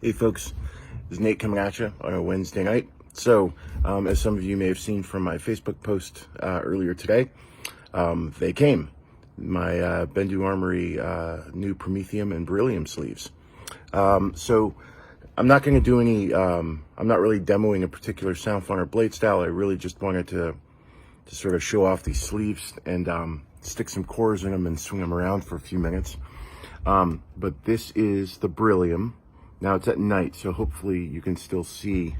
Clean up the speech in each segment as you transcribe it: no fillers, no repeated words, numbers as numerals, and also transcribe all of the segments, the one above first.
Hey folks, this is Nate coming at you on a Wednesday night. So, as some of you may have seen from my Facebook post earlier today, they came. My Bendu Armory new Prometheum and Beryllium sleeves. So, I'm not going to do any, I'm not really demoing a particular sound font or blade style. I really just wanted to sort of show off these sleeves and stick some cores in them and swing them around for a few minutes. But this is the Beryllium. Now it's at night, so hopefully you can still see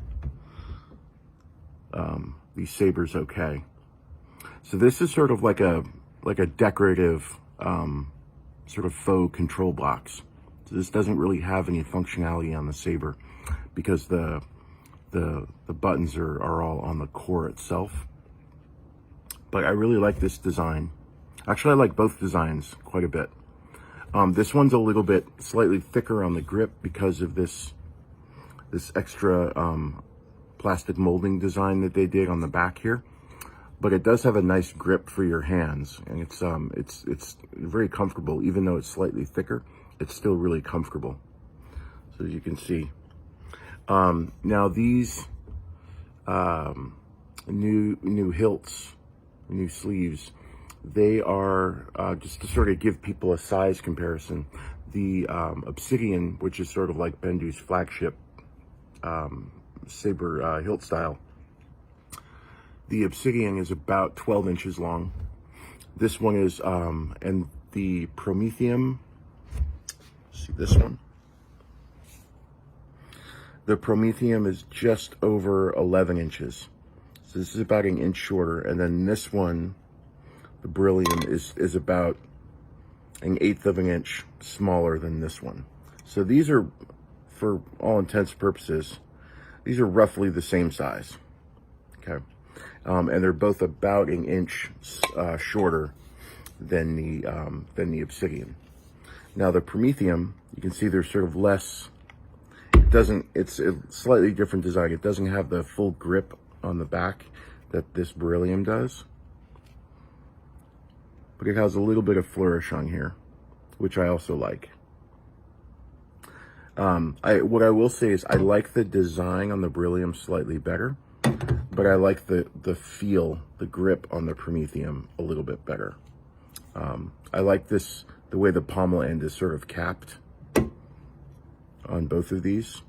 these sabers okay. So this is sort of like a decorative sort of faux control box. So this doesn't really have any functionality on the saber because the buttons are all on the core itself. But I really like this design. Actually, I like both designs quite a bit. This one's a little bit slightly thicker on the grip because of this extra plastic molding design that they did on the back here. But it does have a nice grip for your hands, and it's very comfortable. Even though it's slightly thicker, it's still really comfortable. So as you can see, now these new hilts, new sleeves, they are, just to sort of give people a size comparison, the Obsidian, which is sort of like Bendu's flagship saber hilt style, the Obsidian is about 12 inches long. This one is, and the Prometheum, see this one? The Prometheum is just over 11 inches. So this is about an inch shorter, and then this one, the Beryllium, is about 1/8 of an inch smaller than this one. So these are, for all intents and purposes, these are roughly the same size. Okay, and they're both about an inch shorter than the Obsidian. Now the Prometheum, you can see there's sort of less. It's a slightly different design. It doesn't have the full grip on the back that this Beryllium does. But it has a little bit of flourish on here, which I also like. What I will say is I like the design on the Beryllium slightly better, but I like the feel, the grip on the Prometheum a little bit better. I like the way the pommel end is sort of capped on both of these,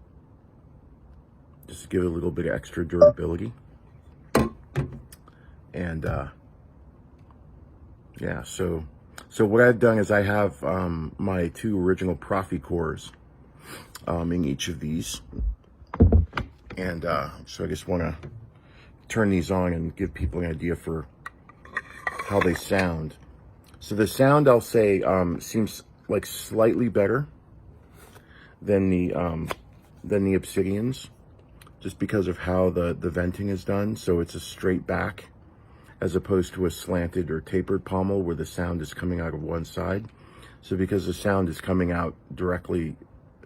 just to give it a little bit of extra durability. And yeah, so what I've done is I have my two original Profi cores in each of these, and so I just want to turn these on and give people an idea for how they sound. So the sound, I'll say, seems like slightly better than the Obsidians, just because of how the venting is done. So it's a straight back, as opposed to a slanted or tapered pommel where the sound is coming out of one side. So because the sound is coming out directly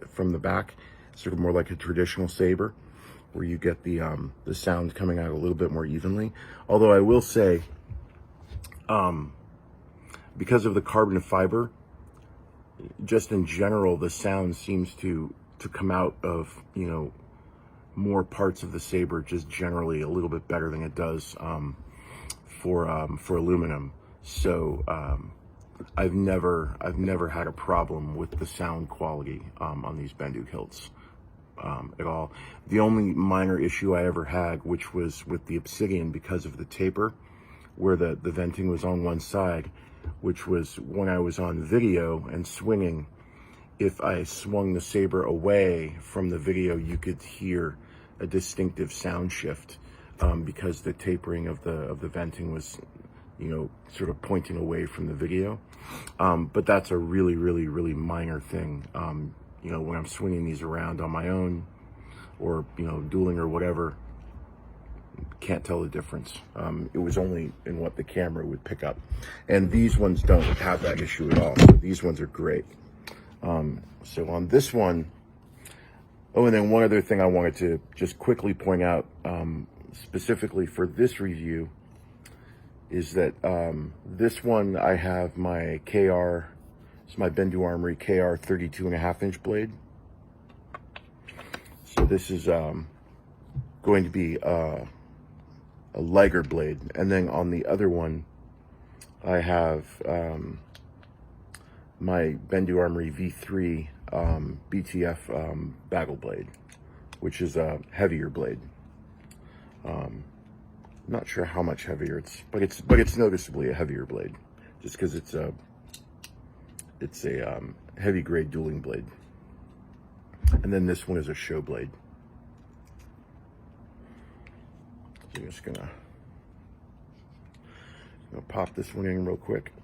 from the back, it's sort of more like a traditional saber, where you get the sound coming out a little bit more evenly. Although I will say, because of the carbon fiber, just in general, the sound seems to come out of, more parts of the saber just generally a little bit better than it does for aluminum. So I've never had a problem with the sound quality on these Bendu hilts at all. The only minor issue I ever had, which was with the Obsidian, because of the taper, where the venting was on one side, which was when I was on video and swinging. If I swung the saber away from the video, you could hear a distinctive sound shift, because the tapering of the venting was, sort of pointing away from the video. But that's a really, really, really minor thing. When I'm swinging these around on my own, or dueling or whatever, can't tell the difference. It was only in what the camera would pick up, and these ones don't have that issue at all. So these ones are great. So on this one, oh, and then one other thing I wanted to just quickly point out, specifically for this review, is that this one I have my KR, it's my Bendu Armory KR 32.5 inch blade. So this is going to be a lighter blade, and then on the other one I have my Bendu Armory V3 BTF bagel blade, which is a heavier blade. Not sure how much heavier but it's noticeably a heavier blade, just because it's a heavy grade dueling blade. And then this one is a show blade. So I'm just gonna pop this one in real quick.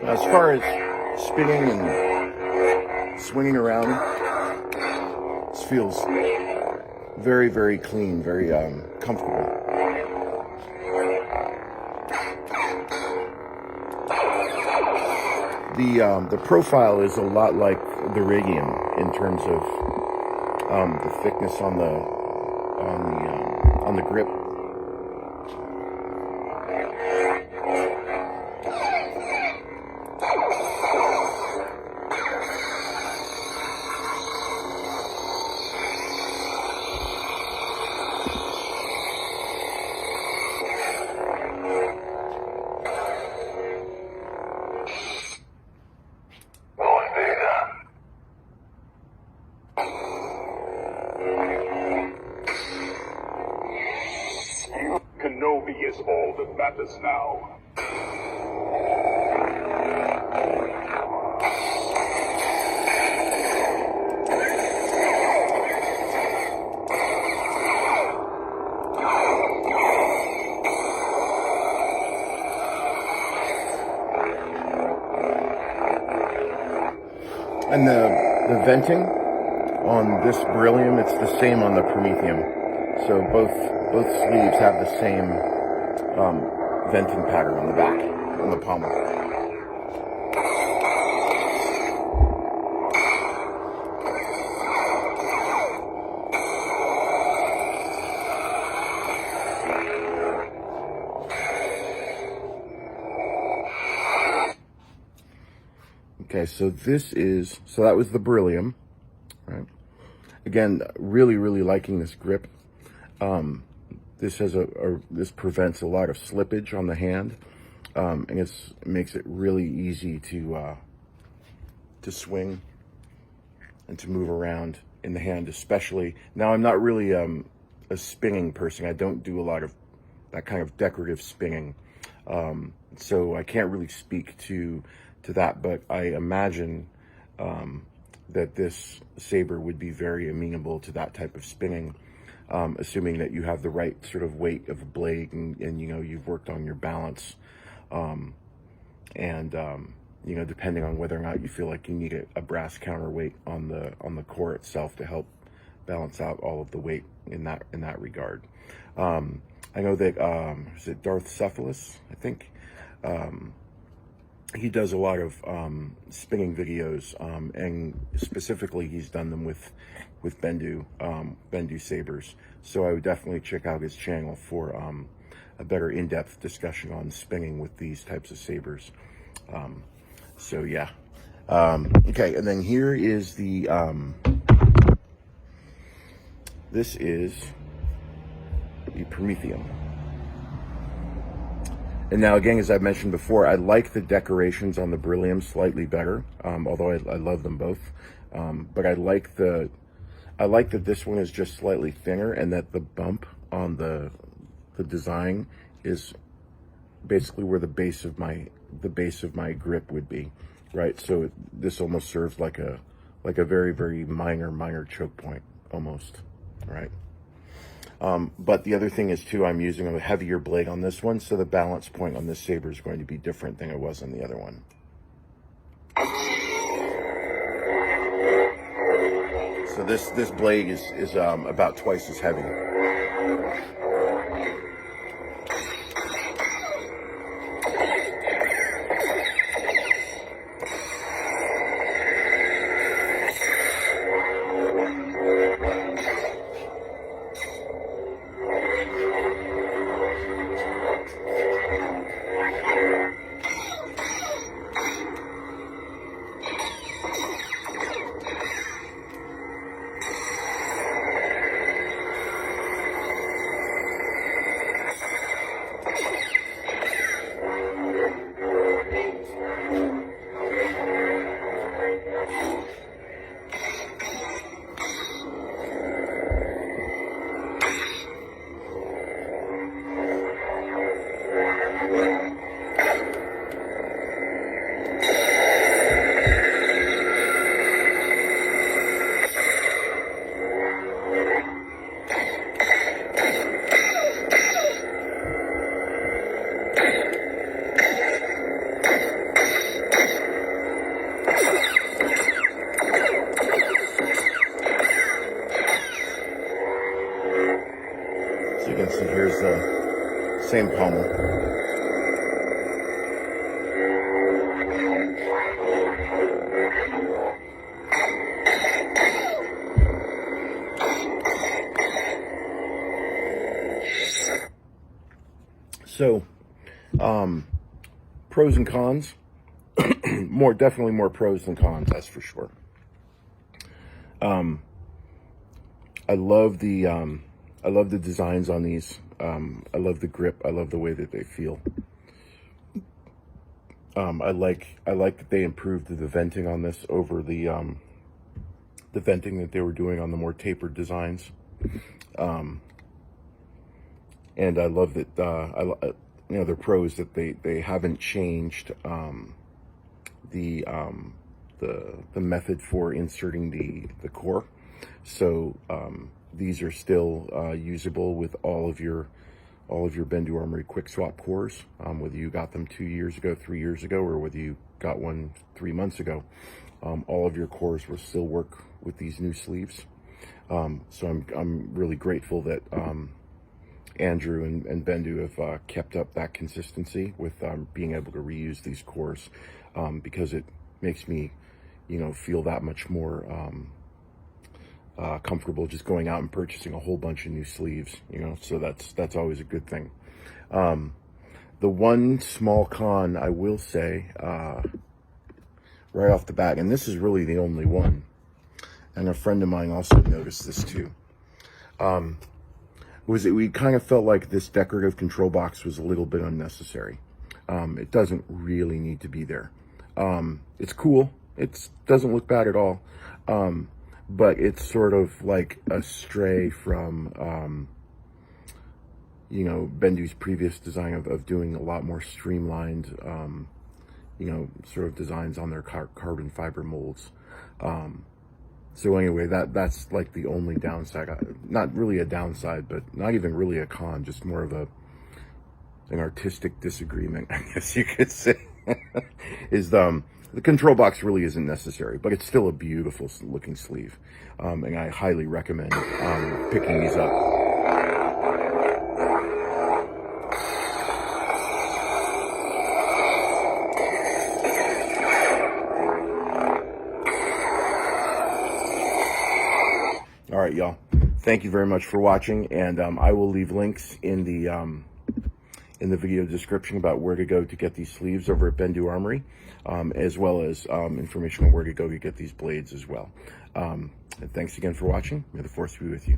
As far as spinning and swinging around, this feels very, very clean, very comfortable. The profile is a lot like the Radium in terms of the thickness on the grip. Kenobi is all that matters now. And the venting on this Beryllium, it's the same on the Prometheum. So both sleeves have the same venting pattern on the back, on the pommel. Okay, so that was the Beryllium, right? Again, really, really liking this grip. This has this prevents a lot of slippage on the hand, and it makes it really easy to swing and to move around in the hand, especially. Now, I'm not really a spinning person. I don't do a lot of that kind of decorative spinning, so I can't really speak to that. But I imagine that this saber would be very amenable to that type of spinning. Assuming that you have the right sort of weight of a blade and you've worked on your balance, depending on whether or not you feel like you need a brass counterweight on the core itself to help balance out all of the weight in that regard. I know that is it Darth Cephalus, I think. He does a lot of spinning videos, and specifically he's done them with Bendu sabers. So I would definitely check out his channel for a better in-depth discussion on spinning with these types of sabers. So yeah. Okay, and then here is this is the Prometheum. And now again, as I mentioned before, I like the decorations on the Beryllium slightly better, although I love them both. But I like that this one is just slightly thinner, and that the bump on the design is basically where the base of my grip would be, right? So this almost serves like a very, very minor choke point almost, right? But the other thing is too, I'm using a heavier blade on this one, so the balance point on this saber is going to be different than it was on the other one. So this blade is about twice as heavy. So you can see here's the same pommel. So, pros and cons. Definitely more pros than cons, that's for sure. I love the designs on these. I love the grip. I love the way that they feel. I like that they improved the venting on this over the venting that they were doing on the more tapered designs. And I love that, the pros that they haven't changed the method for inserting the core. So these are still usable with all of your Bendu Armory quick swap cores, whether you got them 2 years ago, 3 years ago, or whether you got one 3 months ago. All of your cores will still work with these new sleeves. So I'm really grateful that Andrew and Bendu have kept up that consistency with being able to reuse these cores, because it makes me, feel that much more comfortable just going out and purchasing a whole bunch of new sleeves, so that's always a good thing. The one small con I will say, right off the bat, and this is really the only one, and a friend of mine also noticed this too, was that we kind of felt like this decorative control box was a little bit unnecessary. It doesn't really need to be there. It's cool. It doesn't look bad at all. But it's sort of like a stray from, Bendu's previous design of doing a lot more streamlined, sort of designs on their carbon fiber molds. So anyway, that's like the only downside. Not really a downside, but not even really a con, just more of an artistic disagreement, I guess you could say, is the control box really isn't necessary, but it's still a beautiful looking sleeve. And I highly recommend picking these up. All right, y'all. Thank you very much for watching, and I will leave links in the video description about where to go to get these sleeves over at Bendu Armory, as well as information on where to go to get these blades as well. And thanks again for watching. May the force be with you.